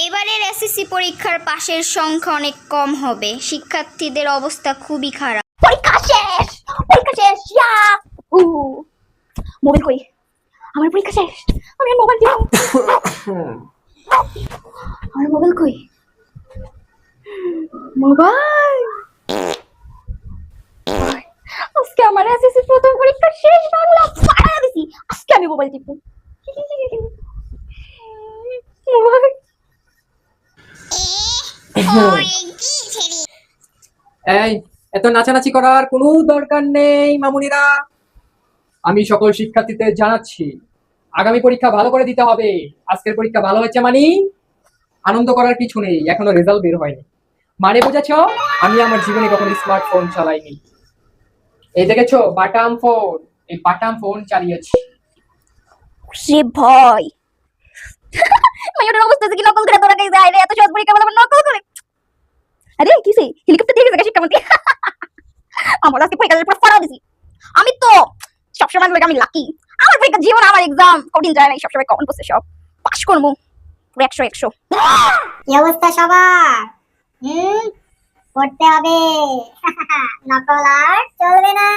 এবারের এসএসসি পরীক্ষার পাশের সংখ্যা অনেক কম হবে, শিক্ষার্থীদের অবস্থা খুবই খারাপ। পরীক্ষা শেষ, পরীক্ষা শেষ, ইয়া মোবাইল কই? আমার পরীক্ষা শেষ, আমি আর মোবাইল দিব। আমার মোবাইল কই? মোবাইল আজকে আমার এসএসসি প্রথম পরীক্ষা শেষ, বাংলা পাড়া দিছি। আজকে আমি মোবাইল টিপব। মোবাইল এই এত নাচানাচি করার কোনো দরকার নেই মামুনিরা। আমি সকল শিক্ষার্থীদের জানাচ্ছি আগামী পরীক্ষা ভালো করে দিতে হবে। আজকের পরীক্ষা ভালো হয়েছে মানে আনন্দ করার কিছু নেই, এখনো রেজাল্ট বের হয়নি। মানে বুঝেছ? আমি আমার জীবনে কখনো স্মার্টফোন চালাইনি। এই দেখেছো বাটাম ফোন, এই বাটাম ফোন চালিয়েছি। সে ভয় মাইয়াটার অবস্থা কি নকল করে তোরা কাছে যায় রে, এত সহজ পরীক্ষা বলে নকল করে। আরে কিসে হেলিকপ্টার দিয়ে গেছে শিক্ষামন্ত্রী। আমার আজকে পরীক্ষা পুরো ফাড়া দিছি। আমি তো সবসময় লাগে আমি লাকি। আমার পরীক্ষা জীবন, আমার এক্সাম কঠিন যায় না, সবসময় কমন বসে সব পাস করবো 100 কি অবস্থা সবার? পড়তে হবে, নকল আর চলবে না।